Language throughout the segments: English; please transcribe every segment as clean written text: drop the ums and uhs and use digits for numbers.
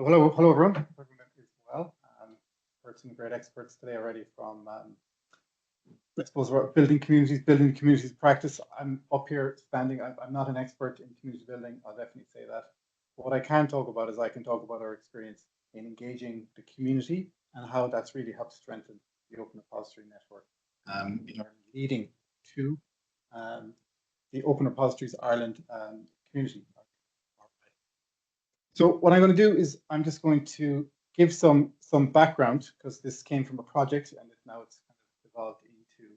Hello everyone. Hope everyone is well. Heard some great experts today already from, I suppose, building communities practice. I'm up here standing. I'm not an expert in community building. I'll definitely say that. But what I can talk about is I can talk about our experience in engaging the community and how that's really helped strengthen the Open Repository Network, leading to the Open Repositories Ireland community. So what I'm going to do is I'm just going to give some background, because this came from a project and now it's kind of evolved into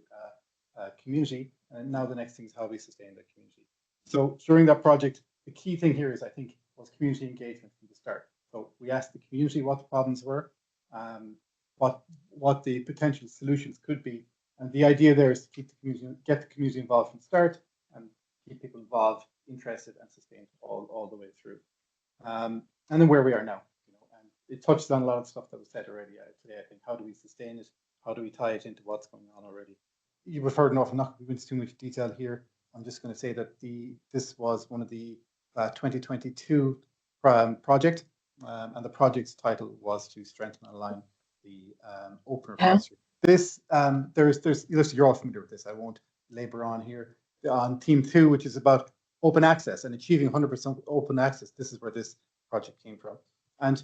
a community. And now the next thing is how we sustain the community. So during that project, the key thing here is, I think, was community engagement from the start. So we asked the community what the problems were, what the potential solutions could be. And the idea there is to keep the community, get the community involved from the start and keep people involved, interested and sustained all the way through. And then where we are now, and it touches on a lot of stuff that was said already today. I think, how do we sustain it? How do we tie it into what's going on already? You've heard enough. I'm not going to go into too much detail here. I'm just going to say that this was one of the 2022 project, and the project's title was to strengthen and align the open repository. This you're all familiar with this. I won't labor on here. On theme 2, which is about open access and achieving 100% open access. This is where this project came from. And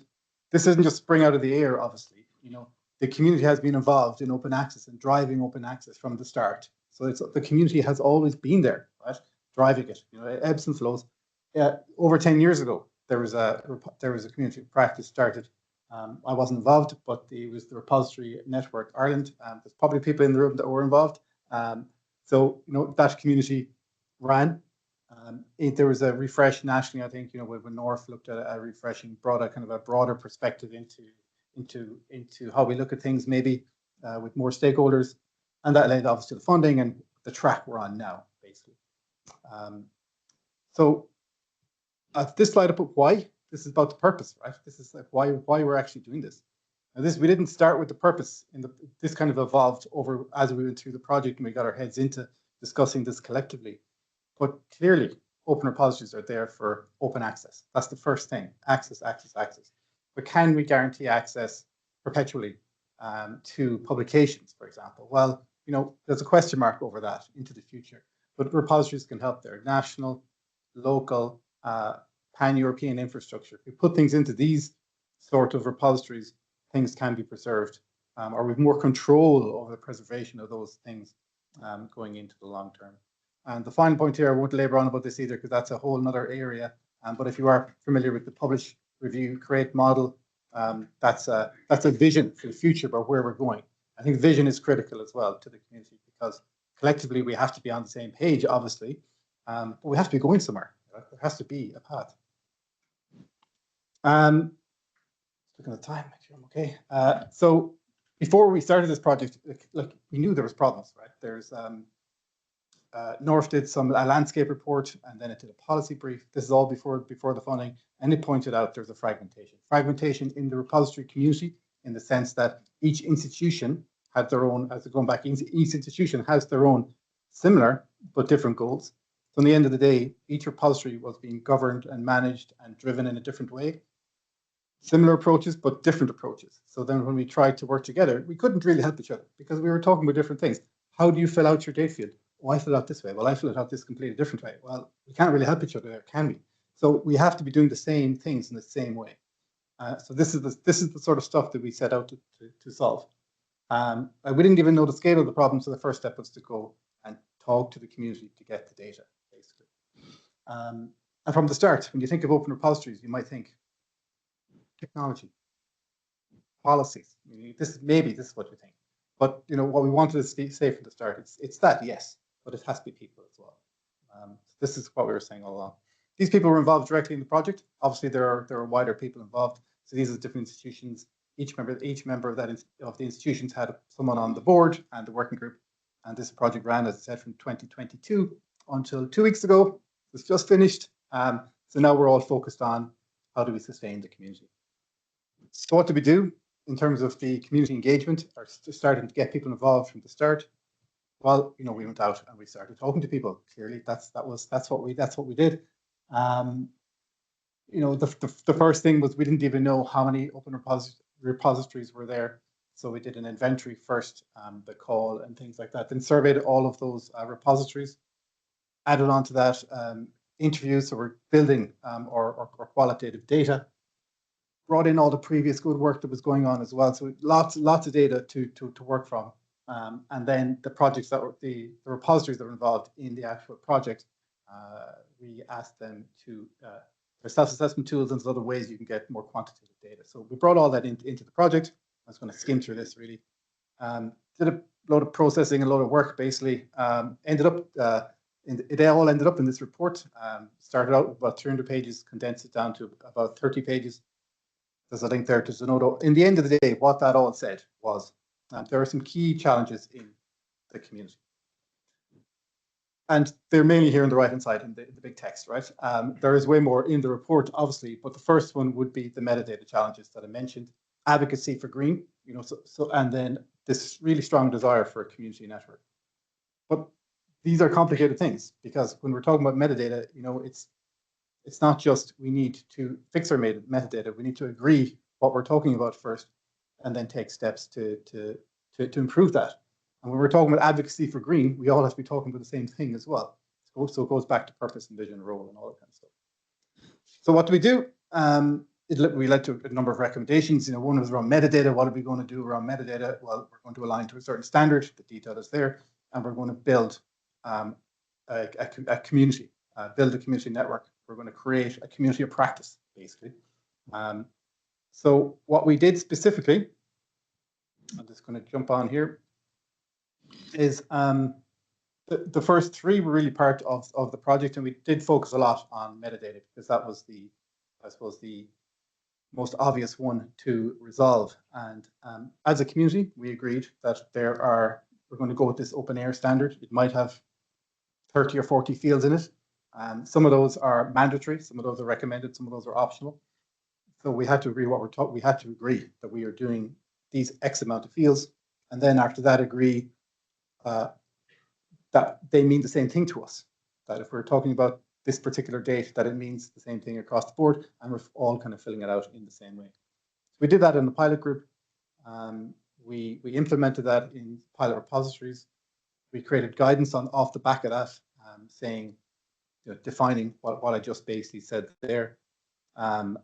this isn't just spring out of the air, obviously. The community has been involved in open access and driving open access from the start. So the community has always been there, right? Driving it, it ebbs and flows. Over 10 years ago, there was a community practice started. I wasn't involved, but it was the Repository Network Ireland. There's probably people in the room that were involved. So that community ran. There was a refresh nationally, I think, when North looked at a refreshing, brought a kind of a broader perspective into how we look at things, maybe with more stakeholders, and that led obviously to the funding and the track we're on now, basically. So this slide, I put why. This is about the purpose, right? This is like why we're actually doing this. Now we didn't start with the purpose. This kind of evolved over as we went through the project and we got our heads into discussing this collectively. But clearly, open repositories are there for open access. That's the first thing, access. But can we guarantee access perpetually to publications, for example? Well, there's a question mark over that into the future. But repositories can help there. National, local, pan-European infrastructure. If we put things into these sort of repositories, things can be preserved, or with more control over the preservation of those things going into the long term. And the final point here, I won't labor on about this either, because that's a whole other area. But if you are familiar with the publish, review, create model, that's a vision for the future about where we're going. I think vision is critical as well to the community, because collectively we have to be on the same page, obviously, but we have to be going somewhere. Right? There has to be a path. Looking at the time, make sure I'm okay. So before we started this project, we knew there was problems, right? There's North did a landscape report, and then it did a policy brief. This is all before the funding, and it pointed out there's a fragmentation in the repository community, in the sense that each institution had their own, each institution has their own similar but different goals. So in the end of the day, each repository was being governed and managed and driven in a different way. Similar approaches, but different approaches. So then when we tried to work together, we couldn't really help each other because we were talking about different things. How do you fill out your date field? Oh, I fill it out this way. Well, I fill it out this completely different way. Well, we can't really help each other there, can we? So we have to be doing the same things in the same way. So this is the sort of stuff that we set out to solve. We didn't even know the scale of the problem, so the first step was to go and talk to the community to get the data, basically. And from the start, when you think of open repositories, you might think technology, policies. This is what you think. But what we wanted to say from the start, it's that, yes, but it has to be people as well. This is what we were saying all along. These people were involved directly in the project. Obviously, there are wider people involved. So these are different institutions. Each member of the institutions had someone on the board and the working group. And this project ran, as I said, from 2022 until 2 weeks ago. It's just finished. So now we're all focused on how do we sustain the community. So what do we do in terms of the community engagement, or starting to get people involved from the start? Well, we went out and we started talking to people. Clearly, that's what we did. you know, the first thing was we didn't even know how many open repositories were there. So we did an inventory first, the call and things like that, then surveyed all of those repositories, added on to that interviews, so we're building or qualitative data, brought in all the previous good work that was going on as well. So lots of data to work from. And then the projects that were the repositories that were involved in the actual project, we asked them to, for self-assessment tools and other ways you can get more quantitative data. So we brought all that into the project. I was going to skim through this really. Did a load of processing, a load of work basically. Ended up, it all ended up in this report. Started out with about 300 pages, condensed it down to about 30 pages. There's a link there to Zenodo. In the end of the day, what that all said was there are some key challenges in the community. And they're mainly here on the right-hand side in the big text, right? There is way more in the report, obviously, but the first one would be the metadata challenges that I mentioned. Advocacy for green, you know, and then this really strong desire for a community network. But these are complicated things because when we're talking about metadata, you know, it's not just we need to fix our metadata. We need to agree what we're talking about first, and then take steps to improve that. And when we're talking about advocacy for green, we all have to be talking about the same thing as well. So it goes back to purpose and vision and role and all that kind of stuff. So what do we do? We led to a number of recommendations. You know, one was around metadata. What are we going to do around metadata? Well, we're going to align to a certain standard. The detail is there, and we're going to build a community, build a community network. We're going to create a community of practice, basically. So what we did specifically, I'm just going to jump on here, is the first three were really part of the project, and we did focus a lot on metadata because that was the, I suppose, the most obvious one to resolve. And as a community, we agreed that we're going to go with this OpenAIRE standard. It might have 30 or 40 fields in it. Some of those are mandatory, some of those are recommended, some of those are optional. So we had to agree what we're talking. We had to agree that we are doing these X amount of fields, and then after that, agree that they mean the same thing to us. That if we're talking about this particular date, that it means the same thing across the board, and we're all kind of filling it out in the same way. So we did that in the pilot group. We implemented that in pilot repositories. We created guidance off the back of that, saying, you know, defining what I just basically said there. And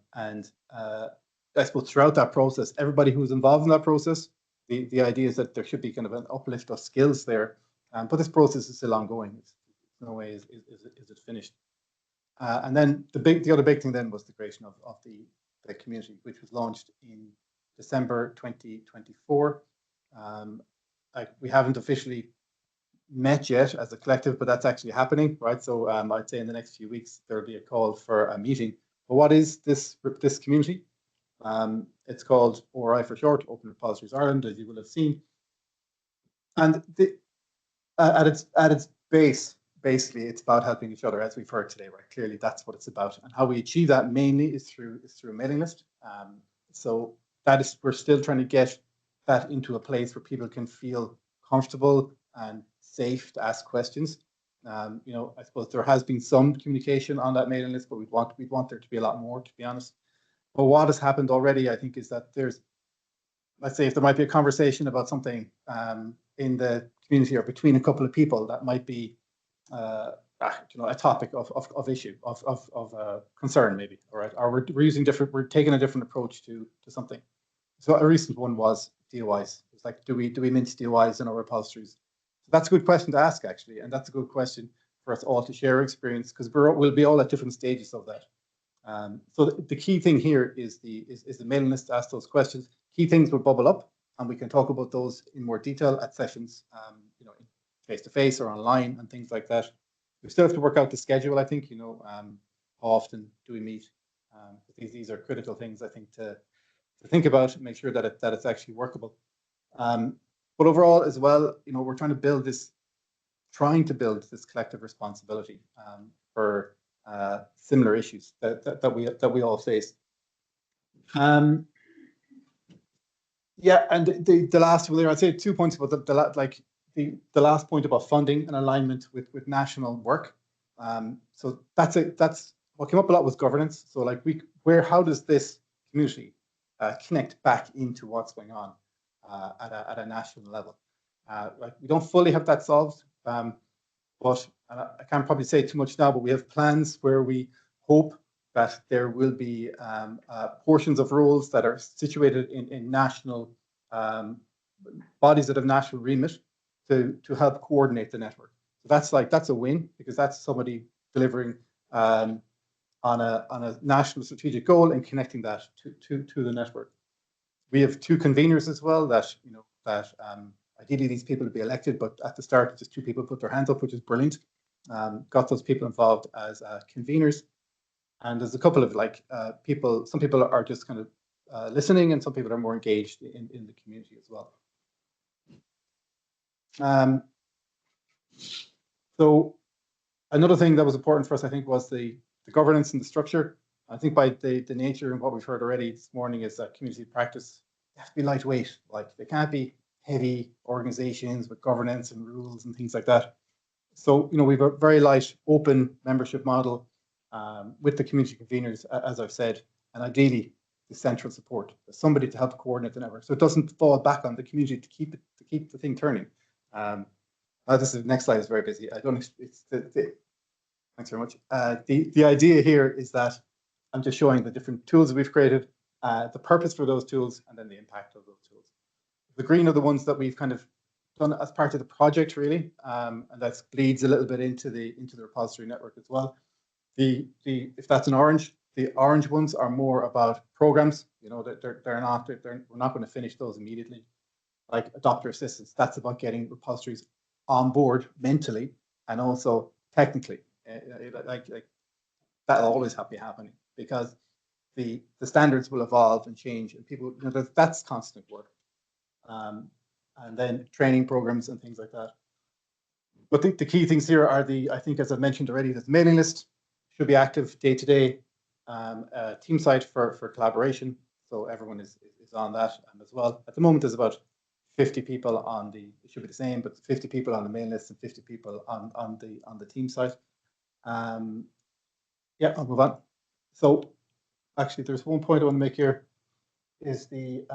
I suppose throughout that process, everybody who was involved in that process, the idea is that there should be kind of an uplift of skills there. But this process is still ongoing. It's no way is it finished. And then the other big thing then was the creation of the community, which was launched in December 2024. We haven't officially met yet as a collective, but that's actually happening, right? So I'd say in the next few weeks there'll be a call for a meeting. But what is this community? It's called ORI for short, Open Repositories Ireland, as you will have seen. And at its base, basically, it's about helping each other, as we've heard today, right? Clearly, that's what it's about. And how we achieve that mainly is through a mailing list. So we're still trying to get that into a place where people can feel comfortable and safe to ask questions. You know, I suppose there has been some communication on that mailing list, but we'd want there to be a lot more, to be honest. But what has happened already, I think, is that let's say if there might be a conversation about something in the community or between a couple of people that might be, you know, a topic of issue, of concern, maybe, all right? Or we're taking a different approach to something. So a recent one was DOIs. It's like, do we mince DOIs in our repositories? So that's a good question to ask, actually, and that's a good question for us all to share experience, because we'll be all at different stages of that. So the key thing here is the mailing list to ask those questions. Key things will bubble up, and we can talk about those in more detail at sessions, you know, face-to-face or online and things like that. We still have to work out the schedule, I think, you know, how often do we meet? These are critical things, I think, to think about and make sure that it's actually workable. But overall, as well, you know, we're trying to build this collective responsibility for similar issues that we all face. Yeah, and the last, well, I'd say 2 points about the last point about funding and alignment with national work. So that's what came up a lot was governance. So like how does this community connect back into what's going on at a national level? Like we don't fully have that solved, but I can't probably say too much now, but we have plans where we hope that there will be portions of roles that are situated in national bodies that have national remit to help coordinate the network. So that's a win, because that's somebody delivering on a national strategic goal and connecting that to the network. We have 2 conveners as well that ideally these people would be elected, but at the start just 2 people put their hands up, which is brilliant. Got those people involved as conveners, and there's a couple of people. Some people are just kind of listening, and some people are more engaged in the community as well. So another thing that was important for us, I think, was the governance and the structure. I think by the nature and what we've heard already this morning is that community practice has to be lightweight. Like, they can't be heavy organizations with governance and rules and things like that. So, we have a very light, open membership model with the community conveners, as I've said, and ideally the central support, somebody to help coordinate the network, so it doesn't fall back on the community to keep the thing turning. This next slide is very busy. I don't. Thanks very much. The idea here is that I'm just showing the different tools that we've created, the purpose for those tools, and then the impact of those tools. The green are the ones that we've kind of done as part of the project, really, and that bleeds a little bit into the repository network as well. If that's an orange, the orange ones are more about programs. We're not going to finish those immediately. Like adopter assistance, that's about getting repositories on board mentally and also technically. Like that'll always be happening, because the standards will evolve and change, and people, that's constant work. And then training programs and things like that. But the key things here are I think, as I mentioned already, the mailing list should be active day to day. Team site for collaboration, so everyone is on that as well. At the moment, there's about 50 people on it should be the same, but 50 people on the mailing list and 50 people on the team site. Yeah, I'll move on. So actually, there's one point I want to make here, is the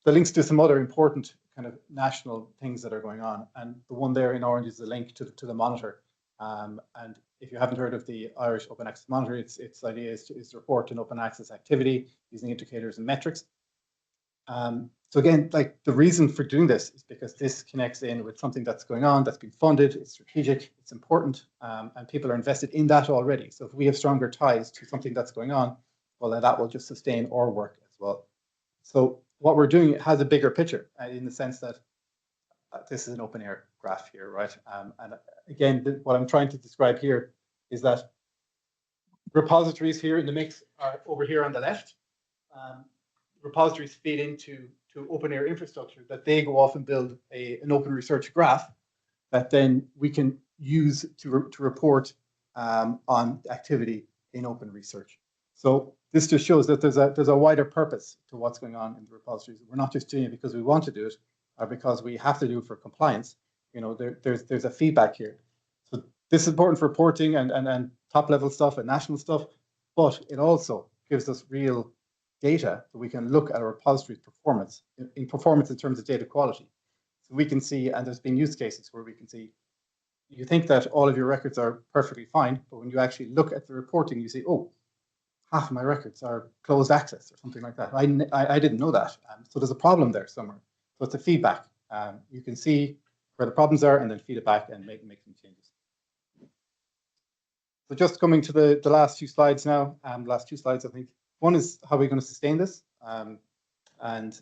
links to some other important kind of national things that are going on, and the one there in orange is the link to the monitor. And if you haven't heard of the Irish Open Access Monitor, its idea is to report an open access activity using indicators and metrics. So again, like, the reason for doing this is because this connects in with something that's going on, that's been funded, it's strategic, it's important, and people are invested in that already. So if we have stronger ties to something that's going on, well, then that will just sustain our work as well. So what we're doing has a bigger picture, in the sense that this is an open air graph here, right? And again, what I'm trying to describe here is that repositories here in the mix are over here on the left. Repositories feed into open air infrastructure that they go off and build an open research graph that then we can use to report on activity in open research. So this just shows that there's a wider purpose to what's going on in the repositories. We're not just doing it because we want to do it, or because we have to do it for compliance. There's a feedback here. So this is important for reporting and top level stuff and national stuff, but it also gives us real data that we can look at our repository's performance in terms of data quality. So we can see, and there's been use cases where we can see, you think that all of your records are perfectly fine, but when you actually look at the reporting, you see, oh, half of my records are closed access or something like that. I didn't know that. So there's a problem there somewhere. So it's a feedback. You can see where the problems are and then feed it back and make some changes. So just coming to the last few slides now, last 2 slides, I think. One is how we're going to sustain this. That's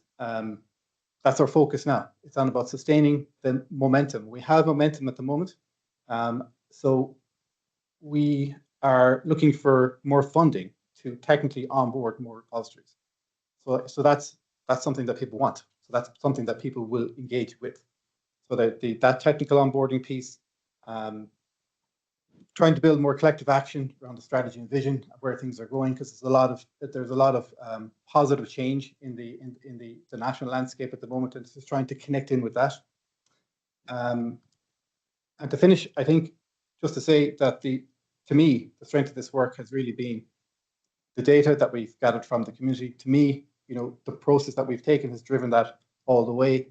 our focus now. It's on about sustaining the momentum. We have momentum at the moment. So we are looking for more funding to technically onboard more repositories. So that's something that people want. So that's something that people will engage with. So that technical onboarding piece, trying to build more collective action around the strategy and vision of where things are going, because there's a lot of positive change in the national landscape at the moment, and it's just trying to connect in with that. And to finish, I think just to say that to me, the strength of this work has really been the data that we've gathered from the community. To me, the process that we've taken has driven that all the way.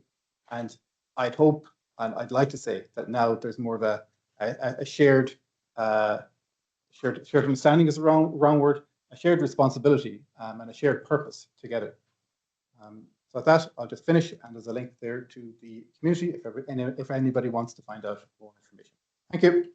And I'd hope, and I'd like to say that now there's more of a shared understanding is the wrong word, a shared responsibility and a shared purpose together. So at that, I'll just finish, and there's a link there to the community if anybody wants to find out more information. Thank you.